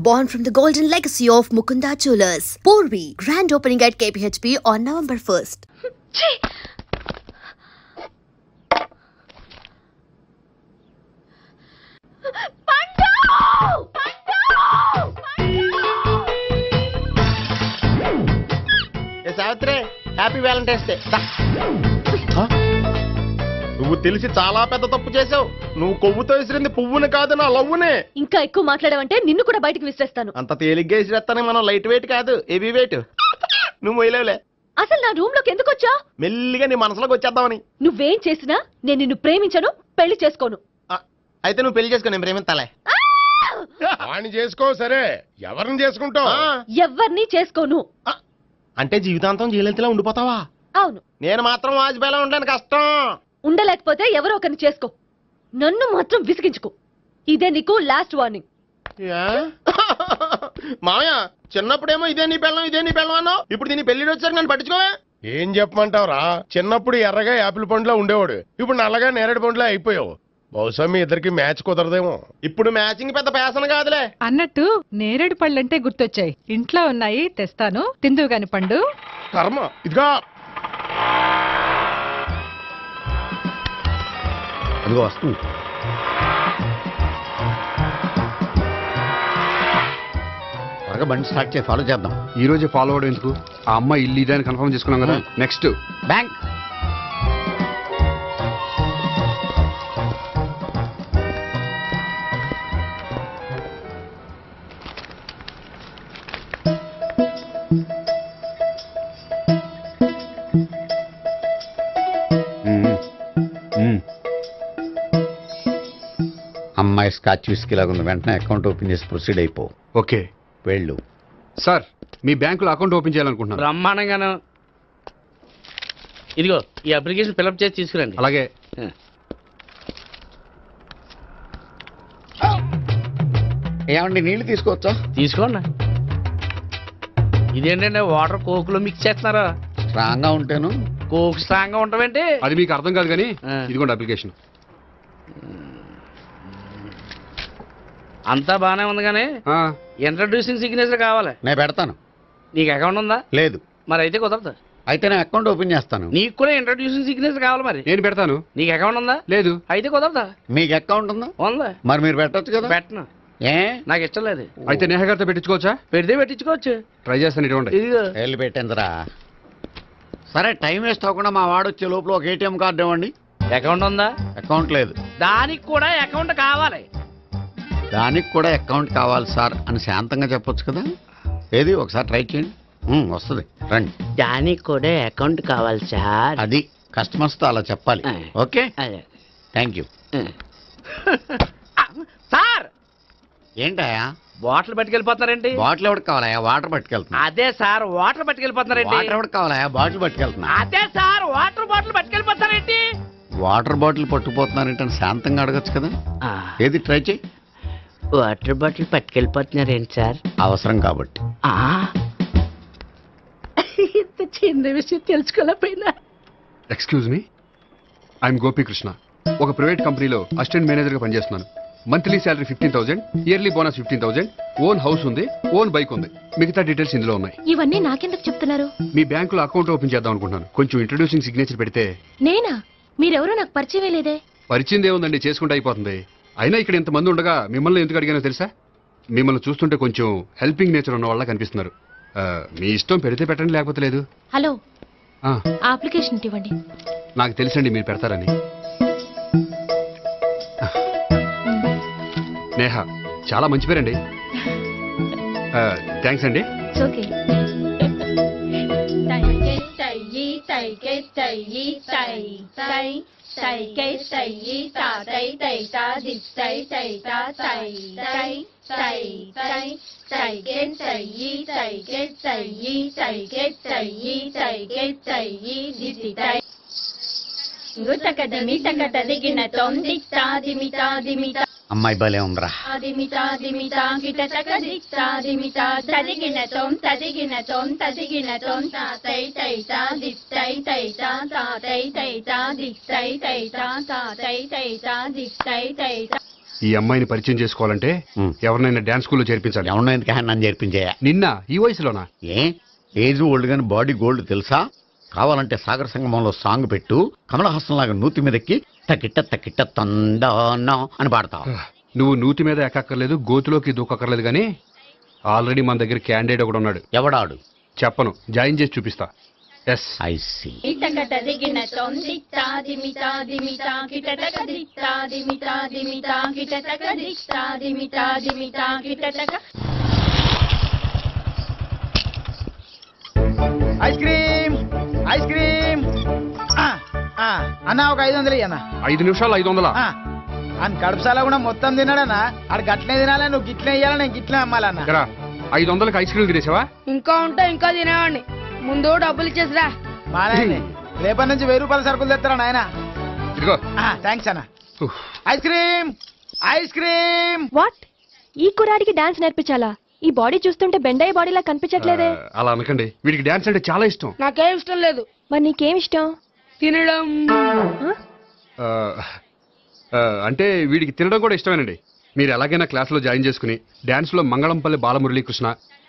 born from the golden legacy of Mukunda Jewelers. Porvi, grand opening at KPHP on November 1st. Savitri, happy Valentine's day. నువ్వు తెలిసి చాలా పెద్ద తప్పు చేసావు. నువ్వు కొవ్వుతో విసిరింది పువ్వుని కాదు, నా లవ్వునే. ఇంకా ఎక్కువ మాట్లాడావంటే నిన్ను కూడా బయటకు విసిరేస్తాను. అంత తేలిగ్గా విసిరేస్తానే. మనం లైట్ వెయిట్ కాదు, హెవీ వెయిట్. నువ్వు మొయ్యలేవులే. అసలు నా రూమ్ లోకి ఎందుకు వచ్చా? మెల్లిగా నీ మనసులోకి వచ్చేద్దామని. నువ్వేం చేసినా నేను నిన్ను ప్రేమించను, పెళ్లి చేసుకోను. అయితే నువ్వు పెళ్లి చేసుకో, నేను ప్రేమిస్తాలే. వాణ్ణి చేసుకో. సరే, ఎవరిని చేసుకుంటావు? ఎవరిని చేసుకోను. అంటే జీవితాంతం జయలలితలా ఉండిపోతావా? అవును. నేను మాత్రం వాజ్పేయిలా ఉండడానికి కష్టం. ఉండలేకపోతే ఎవరో ఒకరిని చేసుకో, నన్ను మాత్రం విసిగించుకో. ఇదే నీకు లాస్ట్ వార్నింగ్. మామయ్య, చిన్నప్పుడేమో ఇదే నీ పెళ్ళం ఇదే నీ పెళ్ళం అన్నావు. ఇప్పుడు దీని పెళ్లి వచ్చాక నన్ను పట్టించుకోవా? ఏం చెప్పమంటావురా? చిన్నప్పుడు ఎర్రగా యాపిల్ పండులో ఉండేవాడు, ఇప్పుడు నల్లగా నేరేడు పండులో అయిపోయావు. బహుశా మీ ఇద్దరికి మ్యాచ్ కుదరదేమో. ఇప్పుడు మ్యాచింగ్ పెద్ద ఫ్యాషన్ కాదులే. అన్నట్టు నేరేడు పళ్ళంటే గుర్తొచ్చాయి. ఇంట్లో ఉన్నాయి, తెస్తాను, తిందువు గాని పండు. కర్మ. ఇదిగా అదిగో వస్తుంది. త్వరగా బండి స్టార్ట్ చేసి ఫాలో చేద్దాం. ఈ రోజే ఫాలో అవడం ఎందుకు? ఆ అమ్మాయి ఇల్లు ఇదని కన్ఫర్మ్ చేసుకున్నాం కదా. Next bank. అమ్మాయి స్కాచ్ విస్కీ లాగా ఉంది. వెంటనే అకౌంట్ ఓపెన్ చేసి ప్రొసీడ్ అయిపో. ఓకే, వెళ్ళు. సార్, మీ బ్యాంకులో అకౌంట్ ఓపెన్ చేయాలనుకుంటున్నాను. బ్రహ్మాండంగాను. ఇదిగో ఈ అప్లికేషన్ ఫిల్అప్ చేసి తీసుకురండి. అలాగే. ఏమండి, నీళ్లు తీసుకోవచ్చా? తీసుకోండి. ఇదేంటంటే వాటర్ కోక్ లో మిక్స్ చేస్తున్నారా? స్ట్రాంగ్ గా ఉంటాను. కోక్ స్ట్రాంగ్ గా ఉంటావేంటి? అది మీకు అర్థం కాదు కానీ ఇదిగోండి అప్లికేషన్. అంతా బానే ఉంది కానీ ఇంట్రడ్యూసింగ్ సిగ్నేచర్ కావాలి. నేను పెడతాను. నీకు అకౌంట్ ఉందా? లేదు. మరి అయితే కుదరదు. అయితే నేను అకౌంట్ ఓపెన్ చేస్తాను. నీకు కూడా ఇంట్రడ్యూసింగ్ సిగ్నేచర్ కావాలి. మరి నేను పెడతాను. నీకు అకౌంట్ ఉందా? లేదు. అయితే కుదరదా? మీకు అకౌంట్ ఉందా? ఉందా? మరి మీరు పెట్టొచ్చు కదా. పెట్టను. ఏ, నాకు ఇష్టం లేదు. అయితే నేహ గారితో పెట్టించుకోవచ్చా? పెడితే పెట్టించుకోవచ్చు. ట్రై చేస్తాను. ఇటువంటి ఇదిగో వెళ్ళి పెట్టిందిరా. సరే, టైం వేస్ట్ అవ్వకుండా మా వాడు వచ్చే లోపల ఒక ఏటీఎం కార్డు ఇవ్వండి. అకౌంట్ ఉందా? అకౌంట్ లేదు. దానికి కూడా అకౌంట్ కావాలి. దానికి కూడా అకౌంట్ కావాలి సార్ అని శాంతంగా చెప్పొచ్చు కదా. ఏది ఒకసారి ట్రై చేయండి. వస్తుంది, రండి. దానికి కూడా అకౌంట్ కావాలి సార్. అది కస్టమర్స్ తో అలా చెప్పాలి. Okay, thank you. సార్, ఏంటయా బాటిల్ పట్టుకెళ్ళిపోతున్నారేంటి? బాటిల్ ఎవరికి కావాలయా? వాటర్ పట్టుకెళ్తున్నా. అదే సార్, వాటర్ పట్టుకెళ్ళిపోతున్నారేంటి? వాటర్ ఎవరికి కావాలయా? బాటిల్ పట్టుకెళ్తున్నా. అదే సార్, వాటర్ బాటిల్ పట్టుకెళ్ళిపోతారేంటి? వాటర్ బాటిల్ పట్టుకుపోతున్నారంటే శాంతంగా అడగచ్చు కదా. ఏది ట్రై చేయి. వాటర్ బాటిల్ పట్టుకెళ్ళిపోతున్నారేంటి సార్? అవసరం కాబట్టి. ఇంత చిన్న విషయం తెలుసుకోలేకపోయినా. Excuse me, I'm Gopikrishna. ఒక ప్రైవేట్ కంపెనీలో అసిస్టెంట్ మేనేజర్ గా పనిచేస్తున్నాను. Monthly salary 15,000, yearly bonus 15,000, own house ఉంది, ఓన్ బైక్ ఉంది. మిగతా డీటెయిల్స్ ఇందులో ఉన్నాయి. ఇవన్నీ నాకెందుకు చెప్తున్నారు? మీ బ్యాంకులో అకౌంట్ ఓపెన్ చేద్దాం అనుకుంటున్నాను. కొంచెం ఇంట్రడ్యూసింగ్ సిగ్నేచర్ పెడితే. నేనా? మీరెవరో నాకు పరిచయమే లేదే. పరిచయం ఏముందండి, చేసుకుంటే అయిపోతుంది. అయినా ఇక్కడ ఇంతమంది ఉండగా మిమ్మల్ని ఎందుకు అడిగానో తెలుసా? మిమ్మల్ని చూస్తుంటే కొంచెం హెల్పింగ్ నేచర్ ఉన్న వాళ్ళ కనిపిస్తున్నారు. మీ ఇష్టం, పెడితే పెట్టండి, లేకపోతే లేదు. హలో, అప్లికేషన్ ఇవ్వండి. నాకు తెలుసండి మీరు పెడతారని. నేహ, చాలా మంచి పేరండి. థ్యాంక్స్ అండి. ఓకే. అమ్మాయి భలే ఉందిరా. ఈ అమ్మాయిని పరిచయం చేసుకోవాలంటే ఎవరినైనా డాన్స్ స్కూల్లో చేర్పించాలి. ఎవరినో ఎందుకు నన్ను చేర్పించేయా? నిన్న ఈ వయసులోనా? ఏజ్ ఓల్డ్ గాని బాడీ గోల్డ్ తెలుసా? కావాలంటే సాగర సంగమంలో సాంగ్ పెట్టు, కమలహాసం లాగా నూతి మీదకి తకిట్ట తకిట్ట తందానా అని పాడతావు. నువ్వు నూతి మీద ఎక్కక్కర్లేదు, గోతులోకి దూకక్కర్లేదు, కానీ ఆల్రెడీ మన దగ్గర క్యాండిడేట్ ఒకడు ఉన్నాడు. ఎవడాడు? చెప్పను, జాయిన్ చేసి చూపిస్తా. Yes I see. Ice cream ice cream అన్న ఒక 500 అన్న. 5 నిమిషాలు 500. అని కడుపుసాల కూడా మొత్తం తిన్నాడన్నా. ఆడు గట్లే తినాలా, నువ్వు గిట్లే ఇయ్యాలా, నేను గిట్లే అమ్మాలన్నా. 500కి ఐస్ క్రీమ్ తినేసావా? ఇంకా ఉంటే ఇంకా తినేవాడిని. ముందు డబ్బులు ఇచ్చేసిరా. రేపటి నుంచి 1000 రూపాయల సరుకులు తెస్తారా నాయన? ఇదిగో. థ్యాంక్స్ అన్న. Ice cream ice cream. What? ఈ కుర్రాడికి డాన్స్ నేర్పించాలా? ఈ బాడీ చూస్తుంటే బెండయ్య బాడీలా కనిపించట్లేదే. అలా అనకండి, వీడికి డాన్స్ అంటే చాలా ఇష్టం. నాకేం ఇష్టం లేదు. మరి నీకేం ఇష్టం? తినడం. అంటే వీడికి తినడం కూడా ఇష్టమేనండి. మీరు ఎలాగైనా క్లాస్లో జాయిన్ చేసుకుని డాన్స్లో మంగళంపల్లి బాలమురళీకృష్ణ,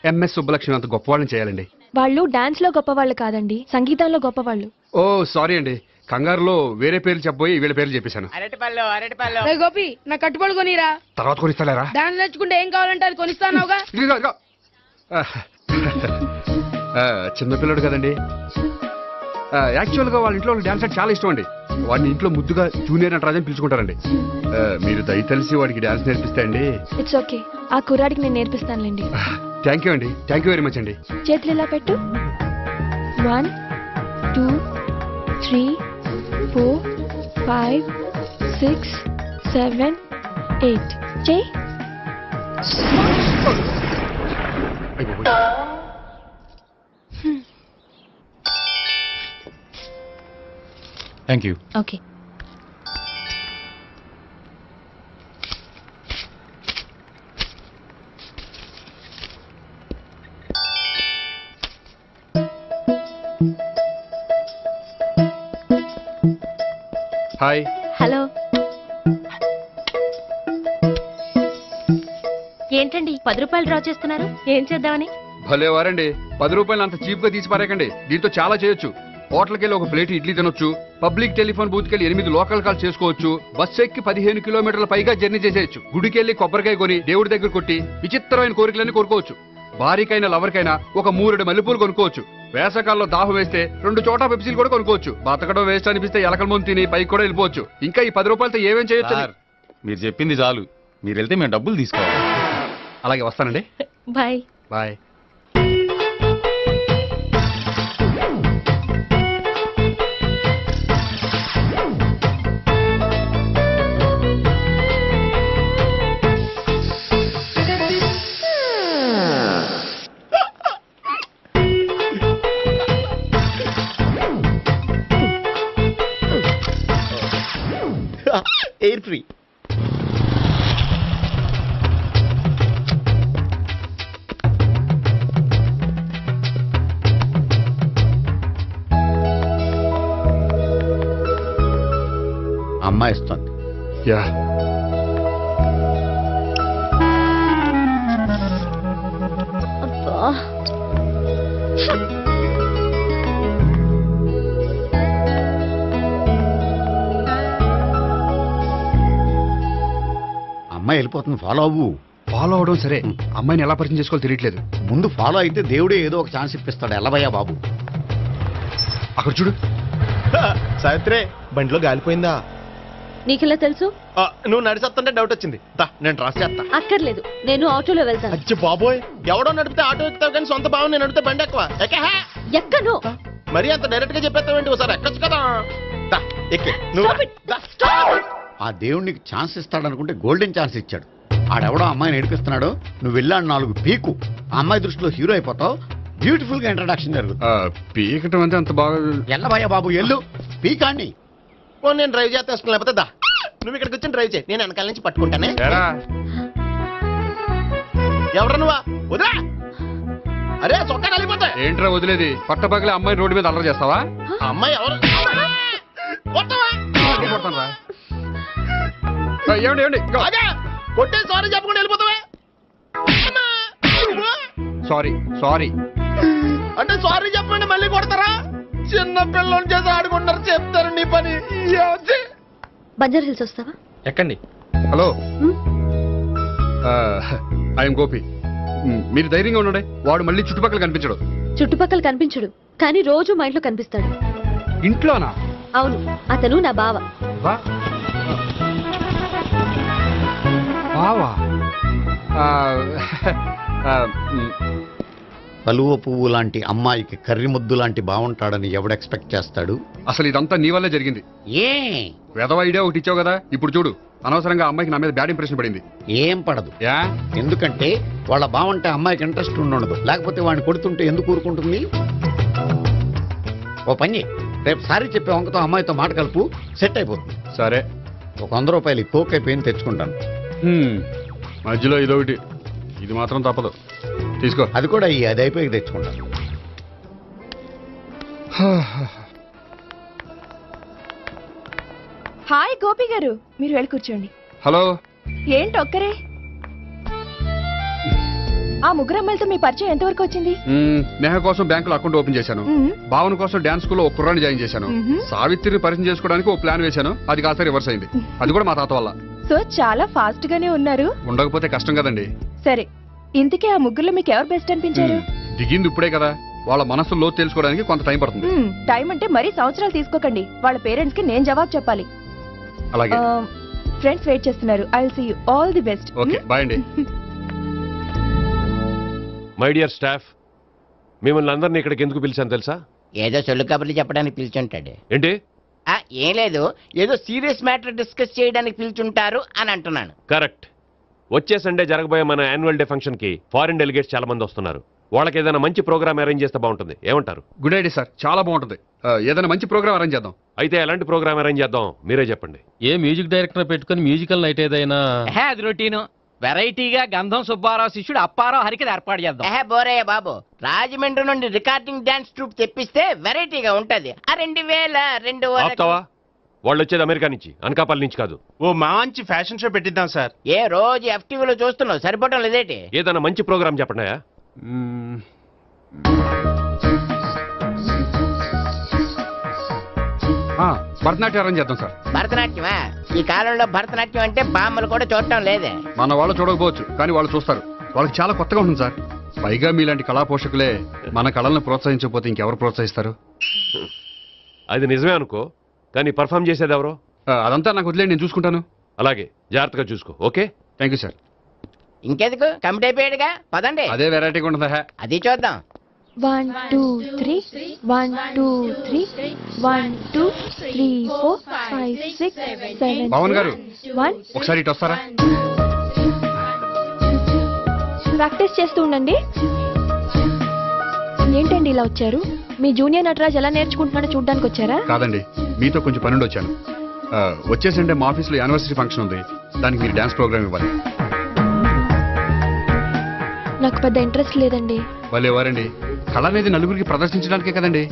ఎంఎస్ సుబ్బలక్ష్మి అంత గొప్పవాళ్ళని చేయాలండి. వాళ్ళు డాన్స్ లో గొప్పవాళ్ళు కాదండి, సంగీతంలో గొప్పవాళ్ళు. ఓ సారీ అండి, కంగారులో వేరే పేర్లు చెప్పబోయి వీళ్ళ పేర్లు చెప్పేశాను. అరటిపళ్ళు. గోపి నా కట్టుబడి కొనిరా. తర్వాత కొనిస్తారా? డాన్స్ నేర్చుకుంటే ఏం కావాలంటే అది కొనిస్తానుగా. చిన్నపిల్లడు కదండి. యాక్చువల్గా వాళ్ళ ఇంట్లో డాన్స్ అంటే చాలా ఇష్టం అండి. వాడిని ఇంట్లో ముద్దుగా జూనియర్ నటరాజని పిలుచుకుంటారండి. మీరు దయ తెలిసి వాడికి డాన్స్ నేర్పిస్తే అండి. ఇట్స్ ఓకే, ఆ కుర్రాడికి నేను నేర్పిస్తానులేండి. థ్యాంక్ యూ అండి, థ్యాంక్ యూ వెరీ మచ్ అండి. చేతులు ఇలా పెట్టు. 1 2 3 4 5 6 7 8 చేయి. Thank you. Okay. Hi. Hello. ఏంటండి 10 రూపాయలు డ్రా చేస్తున్నారు? ఏం చేద్దామని? భలే వారండి, 10 రూపాయలు అంత చీప్ గా తీసి పారేకండి. దీంతో చాలా చేయొచ్చు. హోటల్కి వెళ్ళి ఒక ప్లేట్ ఇడ్లీ తినొచ్చు, పబ్లిక్ టెలిఫోన్ బూత్ కెళ్ళి 8 లోకల్ కాల్ చేసుకోవచ్చు, బస్సు ఎక్కి 15 కిలోమీటర్ల పైగా జర్నీ చేసేయచ్చు, గుడికి వెళ్ళి కొబ్బరికాయ కొని దేవుడి దగ్గర కొట్టి విచిత్రమైన కోరికలన్నీ కోరుకోవచ్చు, భారీకైనా లవర్కైనా ఒక 3 మల్లెపూలు కొనుక్కోవచ్చు, వేసవకాలంలో దాహం వేస్తే 2 చోటా పెప్సీలు కూడా కొనుక్కోవచ్చు, బతకడం వేస్ట్ అనిపిస్తే ఎలకల ముందు తిని పైకి కూడా వెళ్ళిపోవచ్చు. ఇంకా ఈ 10 రూపాయలతో ఏమేం చేయొచ్చు? మీరు చెప్పింది చాలు, మీరు వెళ్తే మేము డబ్బులు తీసుకోవాలి. అలాగే వస్తానండి. బాయ్. బాయ్. Air free. అమ్మాయి ఇస్తుంది. యా. అమ్మాయి వెళ్ళిపోతుంది, ఫాలో అవ్వు. ఫాలో అవడం సరే, అమ్మాయిని ఎలా పరిచయం చేసుకోవాలో తెలియట్లేదు. ముందు ఫాలో అయితే దేవుడే ఏదో ఒక ఛాన్స్ ఇప్పిస్తాడు. ఎలవయ్యా బాబు. అక్కడ చూడు. సావిత్రి, బండిలో గాలిపోయిందా? నీకెలా తెలుసు? నువ్వు నడిచేస్తుంటే డౌట్ వచ్చింది. నేను ట్రాస్ చేస్తా. అక్కర్లేదు, నేను ఆటోలో వెళ్తాను. అచ్చి బాబోయ్, ఎవడో నడిపితే ఆటో ఎక్కుతావు కానీ సొంత భావం నేను నడిపితే బండి ఎక్కువ. ఎక్కను. మరి అంత డైరెక్ట్ గా చెప్పేస్తావేంటి? ఒకసారి ఎక్కొచ్చు కదా. ఎక్కే నువ్వు. ఆ దేవుడికి ఛాన్స్ ఇస్తాడనుకుంటే గోల్డెన్ ఛాన్స్ ఇచ్చాడు. ఆడెవడో అమ్మాయిని నడిపిస్తున్నాడు, నువ్వు వెళ్ళాడు 4 పీకు. ఆ అమ్మాయి దృష్టిలో హీరో అయిపోతావు. బ్యూటిఫుల్ గా ఇంట్రడక్షన్ జరుగుతుంది. పీకటం అంటే అంత బాగా ఎల్లబయ్యా బాబు, ఎల్లు పీకాన్ని. నేను డ్రైవ్ చేస్తాను, లేకపోతే దా నువ్వు ఇక్కడికి వచ్చి డ్రైవ్ చేయి, నేను వెనకాల నుంచి పట్టుకుంటానే. ఎవరు నువ్వా? వదిలా. అరే చొక్కా కలిపోతా. ఏంట్రా వదిలేది? పట్టపగలే అమ్మాయి రోడ్డు మీద అల్లరి చేస్తావా? అమ్మాయి ఎవరు? ఏమండి ఏమండి అదే కొట్టే సారీ చెప్పకుండా వెళ్ళిపోతావే. Sorry sorry. అంటే సారీ చెప్పండి మళ్ళీ కొడతారా? చిన్న పిల్లలు చేసి ఆడుకుంటారు, చెప్తారు నీ పని. బంజారా హిల్స్ వస్తావా? ఎక్కండి. Hello, I'm Gopi. మీరు ధైర్యంగా ఉండండి. వాడు మళ్ళీ చుట్టుపక్కల కనిపించడు. చుట్టుపక్కల కనిపించడు, కానీ రోజు మా ఇంట్లో కనిపిస్తాడు. ఇంట్లోనా? అవును, అతను నా బావ. బావా? కలువ పువ్వు లాంటి అమ్మాయికి కర్రి ముద్దు లాంటి బాగుంటాడని ఎవడు ఎక్స్పెక్ట్ చేస్తాడు? అసలు ఇదంతా నీ వల్లే జరిగింది. ఏ వెధవ ఐడియా ఒకటి ఇచ్చావు కదా, ఇప్పుడు చూడు అనవసరంగా అమ్మాయికి నా మీద బ్యాడ్ ఇంప్రెషన్ పడింది. ఏం పడదు. ఎందుకంటే వాళ్ళ బాగుంటే అమ్మాయికి ఇంట్రెస్ట్ ఉండదు. లేకపోతే వాడిని కొడుతుంటే ఎందుకు ఊరుకుంటుంది? ఓ పని, రేపు సారీ చెప్పే వంకతో అమ్మాయితో మాట కలుపు, సెట్ అయిపోతుంది. సరే, ఒక 100 రూపాయలు కోక్ అయిపోయింది తెచ్చుకుంటాను. మధ్యలో ఇదొకటి, ఇది మాత్రం తప్పదు. తీసుకో. అది కూడా అది అయిపోయి తెచ్చుకుంటాను. హాయ్ గోపి గారు, మీరు వెళ్ళి కూర్చోండి. హలో. ఏంటి ఒక్కరే? ఆ ముగ్గురు అమ్మాయిలతో మీ పరిచయం ఎంతవరకు వచ్చింది? నేహ కోసం బ్యాంకులో అకౌంట్ ఓపెన్ చేశాను. భావన కోసం డాన్స్ స్కూల్లో ఒక కుర్రాన్ని జాయిన్ చేశాను. సావిత్రిని పరిచయం చేసుకోవడానికి ఒక ప్లాన్ వేశాను. అది కాస్త రివర్స్ అయింది. అది కూడా మా తాత వల్ల. సో చాలా ఫాస్ట్ గానే ఉన్నారు. ఉండకపోతే కష్టం కదండి. సరే, ఇంతకీ ఆ ముగ్గురులో మీకు ఎవరు బెస్ట్ అనిపించారు? దిగింది ఇప్పుడే కదా, వాళ్ళ మనసు లోతు తెలుసుకోవడానికి కొంత టైం పడుతుంది. టైం అంటే మరీ సంవత్సరాలు తీసుకోకండి. వాళ్ళ పేరెంట్స్ కి నేను జవాబు చెప్పాలి. అలాగే. ఫ్రెండ్స్ వెయిట్ చేస్తున్నారు. I will see you. All the best. Okay, bye అండి. మై డియర్ స్టాఫ్, మిమ్మల్ని అందరినీ ఇక్కడికి ఎందుకు పిలిచాను తెలుసా? ఏదో సొల్లు కబుర్లు చెప్పడానికి పిలిచుంటాడు. ఏంటి? ఏం లేదు, ఏదో సీరియస్ మ్యాటర్ డిస్కస్ చేయడానికి పిలుచుంటారు అని అంటున్నాను. కరెక్ట్. వచ్చే సండే జరగబోయే మన యాన్యువల్ డే ఫంక్షన్ కి ఫారిన్ డెలిగేట్స్ చాలా మంది వస్తున్నారు. వాళ్ళకి ఏదైనా మంచి ప్రోగ్రామ్ అరేంజ్ చేస్తే బాగుంటుంది. ఏమంటారు? గుడ్ ఐడియా సార్, చాలా బాగుంటుంది. ఏదైనా మంచి ప్రోగ్రామ్ అరేంజ్ చేద్దాం. అయితే ఎలాంటి ప్రోగ్రామ్ అరేంజ్ చేద్దాం మీరే చెప్పండి. ఏ మ్యూజిక్ డైరెక్టర్ పెట్టుకుని మ్యూజికల్ నైట్ ఏదైనా? అది రొటీను. వెరైటీగా గంధం సుబ్బారావు శిష్యుడు అప్పారావు హరికి ఏర్పాటు చేద్దాం. బోరయ్య బాబు, రాజమండ్రి నుండి రికార్డింగ్ డాన్స్ ట్రూప్ తెప్పిస్తే వెరైటీగా ఉంటది. 2002 వాళ్ళు వచ్చేది అమెరికా నుంచి, అనకాపల్లి నుంచి కాదు. ఓ మంచి ఫ్యాషన్ షో పెట్టిద్దాం సార్. ఏ రోజు FTVలో చూస్తున్నావు, సరిపోవటం లేదేటి? ఏదైనా మంచి ప్రోగ్రామ్ చెప్పండి. భరతనాట్యం అరేంజ్ చేద్దాం సార్. భరతనాట్యమా? ఈ కాలంలో భరతనాట్యం అంటే బామ్మలు కూడా చూడటం లేదే. మన వాళ్ళు చూడకపోవచ్చు, కానీ వాళ్ళు చూస్తారు. వాళ్ళకి చాలా కొత్తగా ఉంటుంది సార్. పైగా మీలాంటి కళా పోషకులే మన కళలను ప్రోత్సహించకపోతే ఇంకెవరు ప్రోత్సహిస్తారు? అది నిజమే అనుకో, కానీ పర్ఫామ్ చేసేది ఎవరో? అదంతా నాకు వదిలేండి, నేను చూసుకుంటాను. అలాగే, జాగ్రత్తగా చూసుకో. Okay, thank you sir. ఇంకెందుకు, కమిటీ అయిపోయాడుగా, పదండి. అదే వెరైటీగా ఉంటుందా? అది చూద్దాం. 1 2 3 1 2 3 1 2 3 4 5 6 7 పవన్ గారు 1 ఒకసారి ఇటు వస్తారా? ప్రాక్టీస్ చేస్తూ ఉండండి. ఏంటండి ఇలా వచ్చారు? మీ జూనియర్ నటరాజ్ ఎలా నేర్చుకుంటున్నాడో చూడ్డానికి వచ్చారా? కాదండి, మీతో కొంచెం పనుండి వచ్చాను. వచ్చేసంటే మా ఆఫీస్లో యానివర్సరీ ఫంక్షన్ ఉంది, దానికి మీరు డాన్స్ ప్రోగ్రామ్ ఇవ్వాలి. నాకు పెద్ద ఇంట్రెస్ట్ లేదండి. వాళ్ళు ఎవరండి? కళ అనేది నలుగురికి ప్రదర్శించడానికే కదండి.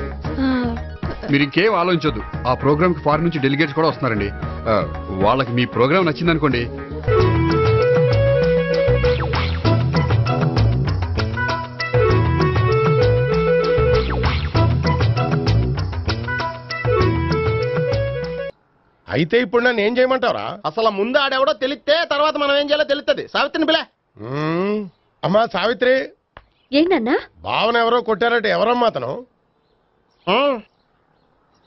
మీరు ఇంకేం ఆలోచించొద్దు. ఆ ప్రోగ్రామ్ కి ఫారిన్ నుంచి డెలిగేట్స్ కూడా వస్తున్నారండి. వాళ్ళకి మీ ప్రోగ్రామ్ నచ్చిందనుకోండి, అయితే ఇప్పుడు నన్ను ఏం చేయమంటారా? అసలు ముందు ఆడెవడో తెలిస్తే తర్వాత మనం ఏం చేయాలో తెలుస్తుంది. సావిత్రిని పిల్ల. అమ్మా సావిత్రి. ఏంటన్నా? భావన ఎవరో కొట్టారట, ఎవరమ్మా అతను?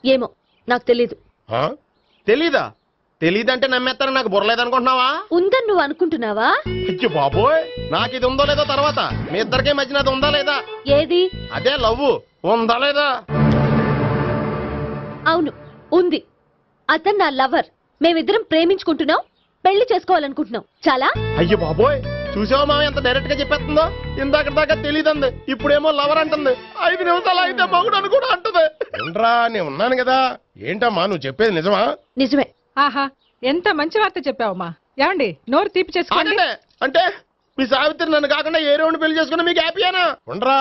ఏమో నాకు తెలీదు. తెలీదా? తెలీదంటే నమ్మేస్తారని నాకు బుర్రలేదనుకుంటున్నావా? ఉందని నువ్వు అనుకుంటున్నావా? అయ్యో బాబోయ్, నాకు ఇది ఉందో లేదో తర్వాత. మీ ఇద్దరికే మధ్యన అది ఉందా లేదా? ఏది? అదే లవ్ ఉందా లేదా? అవును, ఉంది. అతను నా లవర్. మేమిద్దరం ప్రేమించుకుంటున్నాం, పెళ్లి చేసుకోవాలనుకుంటున్నాం. చాలా. అయ్యో బాబోయ్, చూసావా మామ ఎంత డైరెక్ట్ గా చెప్పేస్తుందో? ఇందాక దాకా తెలియదండి, ఇప్పుడేమో లవర్ అంటుంది. 5 నిమిషాలు అయితే మగుడు అని కూడా అంటుంది. ఏంట్రా, నేను ఉన్నాను కదా. ఏంటమ్మా నువ్వు చెప్పేది నిజమా? నిజమే. ఆహా, ఎంత మంచి వార్త చెప్పావమ్మా. ఏమండి, నోరు తీపి చేసుకోండి. అంటే మీ సావిత్రి నన్ను కాకుండా ఏ రౌండ్ పెళ్లి చేసుకున్నా మీకు హ్యాపీయేనా? ఉండరా,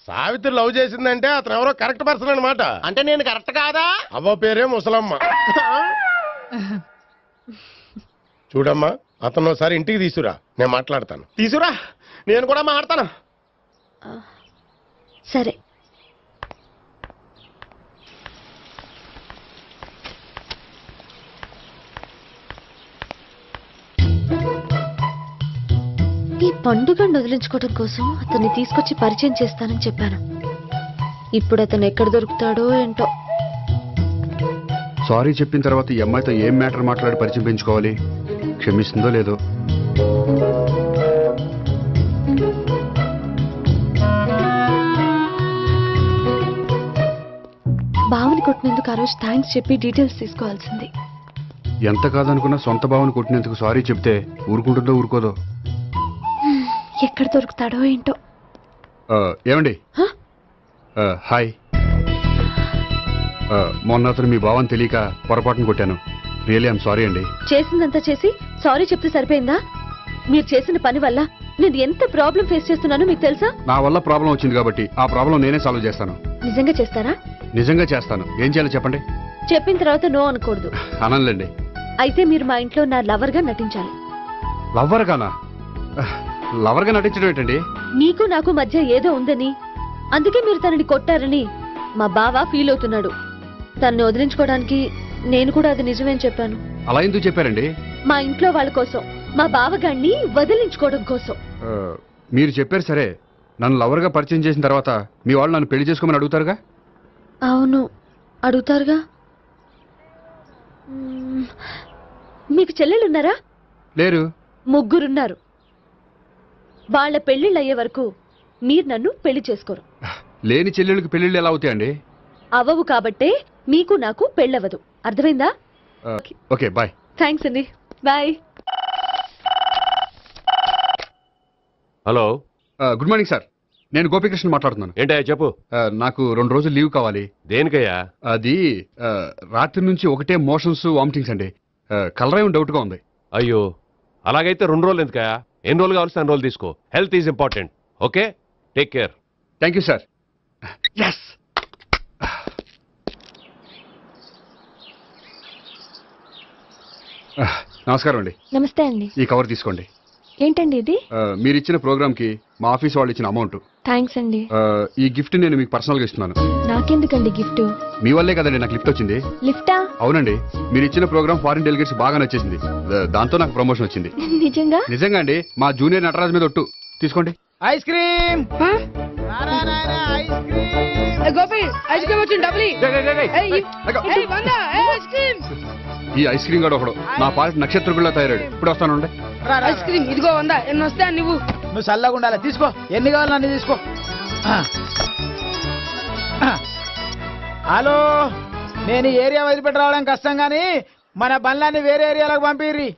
సావిత్రి లవ్ చేసిందంటే అతను ఎవరో కరెక్ట్ పర్సన్ అనమాట. అంటే నేను కరెక్ట్ కాదా? అవ్వ పేరే ముసలమ్మ. చూడమ్మా అతను ఒకసారి ఇంటికి తీసుకురా, నేను మాట్లాడతాను. తీసురా, నేను కూడా మాడతాను. సరే. ఈ పండుగను వదిలించుకోవడం కోసం అతన్ని తీసుకొచ్చి పరిచయం చేస్తానని చెప్పాను. ఇప్పుడు అతను ఎక్కడ దొరుకుతాడో ఏంటో. సారీ చెప్పిన తర్వాత ఈ అమ్మాయితో ఏం మ్యాటర్ మాట్లాడి పరిచయం పెంచుకోవాలి? క్షమిస్తుందో లేదో. బావని కొట్టినందుకు ఆ రోజు థ్యాంక్స్ చెప్పి డీటెయిల్స్ తీసుకోవాల్సింది. ఎంత కాదనుకున్నా సొంత భావన కొట్టినందుకు సారీ చెప్తే ఊరుకుంటుందో ఊరుకోదో. ఎక్కడ దొరుకుతాడో ఏంటో. ఏమండి? హాయ్. మొన్న అతను మీ భావన తెలియక పొరపాటును కొట్టాను. రియలీ ఐఎమ్ సారీ అండి. చేసిందంతా చేసి సారీ చెప్తే సరిపోయిందా? మీరు చేసిన పని వల్ల నేను ఎంత ప్రాబ్లం ఫేస్ చేస్తున్నానో మీకు తెలుసా? నా వల్ల ప్రాబ్లం వచ్చింది కాబట్టి ఆ ప్రాబ్లం నేనే సాల్వ్ చేస్తాను. నిజంగా చేస్తారా? నిజంగా చేస్తాను. ఏం చేయాలో చెప్పండి. చెప్పిన తర్వాత నో అనకూడదు. అనండి. అయితే మీరు మా ఇంట్లో నా లవర్ గా నటించాలి. లవర్ గానా? లవర్ గా నటించడం ఏంటండి? నీకు నాకు మధ్య ఏదో ఉందని, అందుకే మీరు తనని కొట్టారని మా బావ ఫీల్ అవుతున్నాడు. తనని వదిలించుకోవడానికి నేను కూడా అది నిజమేని చెప్పాను. అలా ఎందుకు చెప్పారండి? మా ఇంట్లో వాళ్ళ కోసం, మా బావగాడిని వదిలించుకోవడం కోసం. మీరు చెప్పారు సరే, నన్ను లవర్ గా పరిచయం చేసిన తర్వాత మీ వాళ్ళు నన్ను పెళ్లి చేసుకోమని అడుగుతారుగా? అవును, అడుగుతారుగా. మీకు చెల్లెలున్నారా? లేరు. ముగ్గురున్నారు. వాళ్ళ పెళ్లిళ్ళు అయ్యే వరకు మీరు నన్ను పెళ్లి చేసుకోరు. లేని చెల్లెళ్ళకి పెళ్లిళ్ళు ఎలా అవుతాయండి? అవ్వవు కాబట్టే మీకు నాకు పెళ్ళవదు. అర్థమైందా? Okay, bye. థ్యాంక్స్ అండి, bye. Hello, good morning sir. నేను గోపికృష్ణ మాట్లాడుతున్నాను. ఏంటయ్యా చెప్పు. నాకు 2 రోజులు లీవ్ కావాలి. దేనికయ్యా? అది రాత్రి నుంచి ఒకటే మోషన్స్, వామిటింగ్స్ అండి. కలర్ ఏం డౌట్ గా ఉంది. అయ్యో, అలాగైతే 2 రోజులు ఎందుకయ్యా? ఎన్ని రోజులు కావాల్సి అన్ని రోజులు తీసుకో. Health is important. Okay, take care. Thank you sir. Yes. నమస్కారం అండి. నమస్తే అండి. ఈ కవర్ తీసుకోండి. ఏంటండి ఇది? మీరు ఇచ్చిన ప్రోగ్రామ్ కి మా ఆఫీస్ వాళ్ళు ఇచ్చిన అమౌంట్. థ్యాంక్స్ అండి. ఈ గిఫ్ట్ నేను మీకు పర్సనల్ గా ఇస్తున్నాను. నాకెందుకండి గిఫ్ట్? మీ వల్లే కదండి నాకు లిఫ్ట్ వచ్చింది. లిఫ్టా? అవునండి, మీరు ఇచ్చిన ప్రోగ్రామ్ ఫారిన్ డెలిగేట్స్ బాగా నచ్చేసింది. దాంతో నాకు ప్రమోషన్ వచ్చింది. నిజంగా? నిజంగా అండి. మా జూనియర్ నటరాజ్ మీద ఒట్టు. తీసుకోండి. Ice cream. Gopi, ice cream వచ్చింది. డబ్బులు ఈ ఐస్ క్రీమ్ గడు ఒకడు నా పాలిట నక్షత్ర గుళ్ళ తయారాడు. ఇప్పుడు వస్తాను. ఐస్ క్రీమ్ ఇదిగో 100. ఎన్ని వస్తా నువ్వు? నువ్వు చల్లగా ఉండాలి. తీసుకో, ఎన్ని కావాలి అన్ని తీసుకో. హలో, నేను ఈ ఏరియా వదిలిపెట్టి రావడం కష్టం గానీ మన బండ్లన్నీ వేరే ఏరియాలకు పంపిర్రి.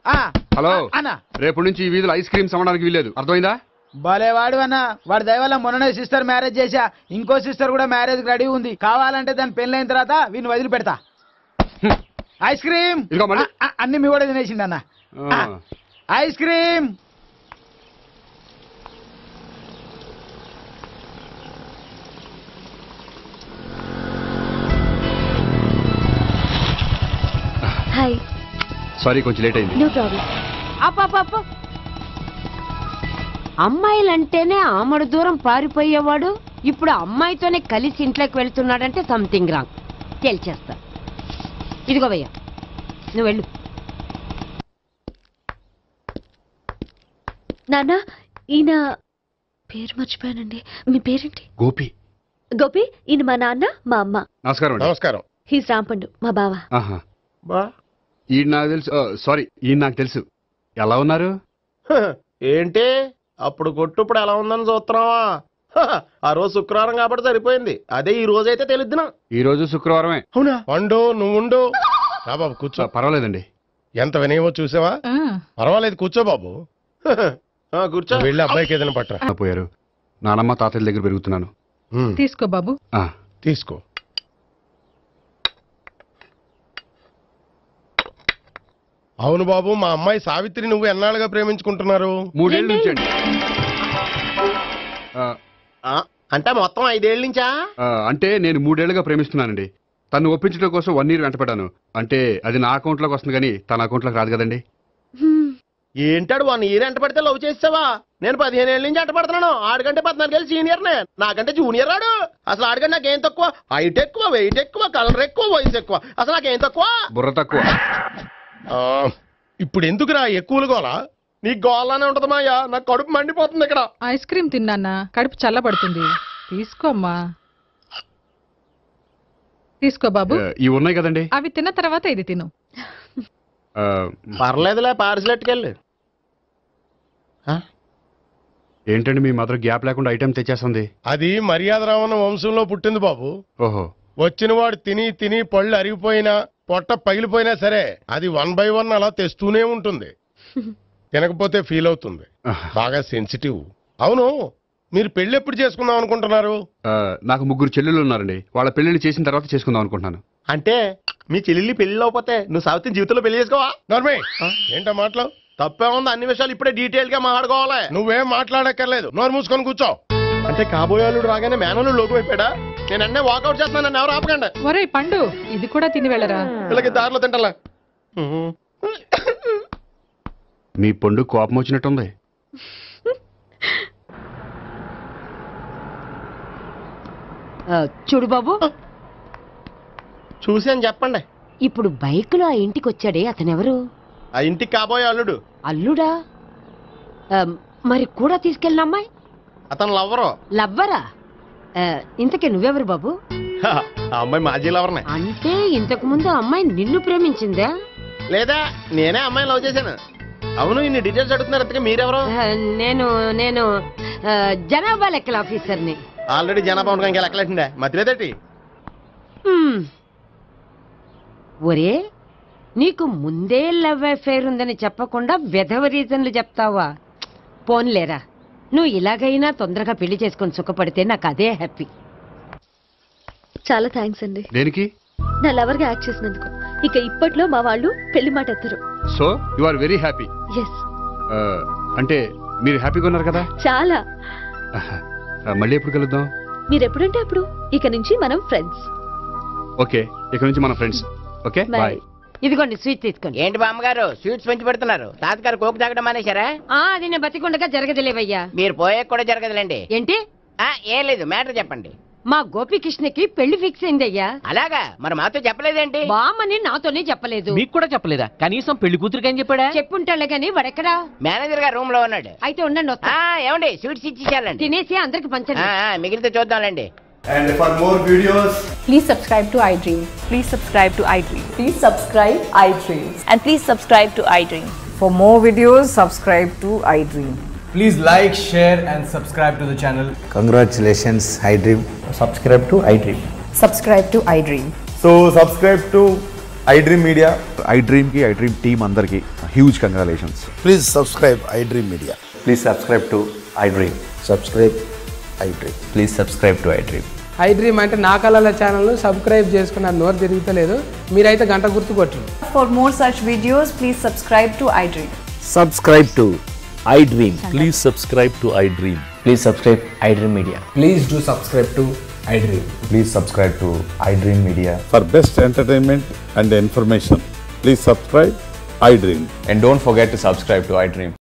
హలో అన్న, రేపు నుంచి ఈ వీధిలో ఐస్ క్రీమ్స్ అమ్మడానికి వీల్లేదు. అర్థమైందా? భలే వాడు అన్న. వాడి దయ వల్ల మొన్ననే సిస్టర్ మ్యారేజ్ చేశా. ఇంకో సిస్టర్ కూడా మ్యారేజ్ రెడీ ఉంది. కావాలంటే దాని పెళ్ళైన తర్వాత వీడిని వదిలిపెడతా. ఐస్ క్రీమ్ అన్ని మీ కూడా తినేసింది అన్న. Ice cream. హాయ్. సారీ, కొంచెం లేట్ అయింది. No problem. అప్ప అమ్మాయిలంటేనే ఆమడు దూరం పారిపోయేవాడు ఇప్పుడు అమ్మాయితోనే కలిసి ఇంట్లోకి వెళ్తున్నాడంటే సంథింగ్ రాంగ్. తేల్చేస్తా. ఇదిగో భయ్యా, నువ్వు వెళ్ళు. నాన్న, ఈయన పేరు మర్చిపోయానండి. మీ పేరేంటి? గోపి. గోపి, ఈయన మా నాన్న, మా అమ్మ. నమస్కారం. నమస్కారం. హీస్ రాంపండు, మా బావ. ఈయన నాకు తెలుసు. సారీ, ఈయన నాకు తెలుసు. ఎలా ఉన్నారు? ఏంటి అప్పుడు కొట్టు ఇప్పుడు ఎలా ఉందని చూస్తున్నావా? ఆ రోజు శుక్రవారం కాబట్టి సరిపోయింది. అదే ఈ రోజు అయితే తెలిద్దునా. ఈ రోజు శుక్రవారమే. అవునా? పండు నువ్వుండు. రా బాబు కూర్చో. పర్వాలేదండి. ఎంత వినయమో చూసావా? పర్వాలేదు, కూర్చో బాబు. కూర్చో. వెళ్ళి అబ్బాయికి ఏదైనా పట్టరా. పోయారు. నానమ్మ తాతయ్య దగ్గర పెరుగుతున్నాను. తీసుకో బాబు. తీసుకో. అవును బాబు, మా అమ్మాయి సావిత్రి నువ్వు ఎన్నాళ్ళుగా ప్రేమించుకుంటున్నారు? 3 ఏళ్ళ నుంచి అండి. అంటే మొత్తం 5 ఏళ్ళ నుంచా? అంటే నేను 3 ఏళ్ళుగా ప్రేమిస్తున్నానండి. తను ఒప్పించడం కోసం 1 year వెంటపడ్డాను. అంటే అది నా అకౌంట్లోకి వస్తుంది కానీ తన అకౌంట్లోకి రాదు కదండి. ఏంటాడు 1 year ఎంట పడితే లవ్ చేసావా? నేను 15 ఏళ్ళ నుంచి ఎంట పడుతున్నాను. ఆడికంటే 14 ఏళ్ళు సీనియర్నే, నాకంటే జూనియర్ ఆడు. అసలు ఆడికంటే నాకేం తక్కువ? హైట్ ఎక్కువ, వెయిట్ ఎక్కువ, కలర్ ఎక్కువ, వయసు ఎక్కువ. అసలు నాకేం తక్కువ? బుర్ర తక్కువ. ఇప్పుడు ఎందుకురా ఎక్కువలు గోలా? నీకు గోళ్ళనే ఉంటది మాయా, నాకు కడుపు మండిపోతుంది ఇక్కడ. ఐస్ క్రీమ్ తిన్నానా, కడుపు చల్లబడుతుంది. తీసుకోమ్మా, తీసుకో బాబు. ఇవి ఉన్నాయి కదండి, అవి తిన్న తర్వాత ఇది తిను. పర్లేదులే, పార్సిల్ ఎట్టుకెళ్ళి. ఏంటండి మీ మదర్ గ్యాప్ లేకుండా ఐటెం తెచ్చేస్తుంది? అది మర్యాద రావణ వంశంలో పుట్టింది బాబు. ఓహో. వచ్చిన వాడు తిని తిని పళ్ళు అరిగిపోయినా పొట్ట పగిలిపోయినా సరే అది 1 by 1 అలా తెస్తూనే ఉంటుంది. తినకపోతే ఫీల్ అవుతుంది, బాగా సెన్సిటివ్. అవును, మీరు పెళ్లి ఎప్పుడు చేసుకుందాం అనుకుంటున్నారు? నాకు 3 చెల్లెళ్ళు ఉన్నారండి, వాళ్ళ పెళ్లిళ్ళు చేసిన తర్వాత చేసుకుందాం అనుకుంటున్నాను. అంటే మీ చెల్లెల్ని పెళ్లి లేకపోతే నువ్వు సావిత్రి జీవితంలో పెళ్లి చేసుకోవా? నర్మే ఏంటో మాటలు? తప్పే ఉంది, అన్ని విషయాలు ఇప్పుడే డీటెయిల్ గా మాట్లాడుకోవాలి. నువ్వేం మాట్లాడక్కర్లేదు, నోరు మూసుకొని కూర్చో. అంటే కాబోయేవాళ్ళు రాగానే మేనలు లోకి అయిపోయాడా? నేను అన్నీ వాకౌట్ చేస్తున్నాను, నన్ను ఎవరు ఆపకండి. ఒరే పండు, ఇది కూడా తిని వెళ్ళరా. వీళ్ళకి దారిలో తింటలా. మీ పండు కోపం వచ్చినట్టుంది. చూడు బాబు, చూసి అని చెప్పండి. ఇప్పుడు బైక్ లో ఆ ఇంటికి వచ్చాడే అతనెవరు? ఆ ఇంటికి కాబోయే అల్లుడు. అల్లుడా? మరి కూడా తీసుకెళ్ళిన అమ్మాయి? అతను లవ్వరు. లవ్వరా? ఇంతకే నువ్వెవరు బాబు? ఆ అమ్మాయి మాజీ లవర్నే. అంటే ఇంతకు ముందు అమ్మాయి నిన్ను ప్రేమించిందా? లేదా నేనే అమ్మాయిని లవ్ చేశాను. అవును, ఇన్ని డీటెయిల్స్ అడుగుతున్నారు, ఇంతకీ మీరెవరు? నేను నేను జనాభా లెక్కల ఆఫీసర్ని. ఆల్రెడీ జనాభా ఉండగా ఇంకా లెక్కలేసిందే, మధ్యలేదేటి? ఒరే, నీకు ముందే లవ్ అఫైర్ ఉందని చెప్పకుండా వెధవ రీజన్లు చెప్తావా? పోన్లేరా, నువ్వు ఇలాగైనా తొందరగా పెళ్లి చేసుకొని సుఖపడితే నాకు అదే హ్యాపీ. చాలా థ్యాంక్స్ అండి. దేనికి? నా లవర్ గా యాక్ట్ చేసినందుకు. ఇక ఇప్పట్లో మా వాళ్ళు పెళ్లి మాట ఎత్తరు. So you are very happy? Yes. అంటే మీరు హ్యాపీగా ఉన్నారు కదా? చాలా. మళ్ళీ ఎప్పుడు కలుద్దాం? మీరు ఎప్పుడంటే అప్పుడు. ఇక నుంచి మనం ఫ్రెండ్స్. ఓకే, ఇక నుంచి మనం ఫ్రెండ్స్. Okay, bye. ఇదిగోండి స్వీట్ తీసుకోండి. ఏంటి బామ్మగారు స్వీట్స్ పెంచి పెడుతున్నారు? తాతగారు కోక్ తాగడం మానేశారా? అది నేను బతికుండగా జరగదులేవయ్యా. మీరు పోయే కూడా జరగదులేండి. ఏంటి? ఏం లేదు, మ్యాటర్ చెప్పండి. మా గోపికృష్ణకి పెళ్లి ఫిక్స్ అయిందయ్యా. అలాగా? మరి మాతో చెప్పలేదేంటి? బామ్మని నాతోనే చెప్పలేదు. మీకు కూడా చెప్పలేదా? కనీసం పెళ్లి కూతురికి అని చెప్పాడా? చెప్పుంటాలే గాని వాడెక్కడా? మేనేజర్ గారు రూమ్ లో ఉన్నాడు. అయితే ఉండండి, ఏమండి స్వీట్స్ ఇచ్చేసాలండి. తినేసి అందరికి పంచండి. మిగిలితే చూద్దాంలేండి. And for more videos, please subscribe to iDream. Please subscribe to iDream. Please subscribe iDream. And please subscribe to iDream. For more videos, subscribe to iDream. please like, share and subscribe to the channel. Congratulations, iDream. Subscribe to iDream. Subscribe to iDream. So subscribe to iDream Media. iDream ki iDream team andarki huge congratulations. Please subscribe iDream Media. Please subscribe to iDream. Subscribe iDream. Please subscribe to iDream. iDream అంటే నా కళల channel subscribe చేసుకున్న నోరు తిరుగుతలేదు, మీరైతే గంట గుర్తు కొట్టండి. For more such videos, please subscribe to iDream. Subscribe to iDream. Please subscribe to iDream. Please subscribe iDream Media. Please do subscribe to iDream. Please subscribe to iDream Media. For best entertainment and information, please subscribe iDream. And don't forget to subscribe to iDream.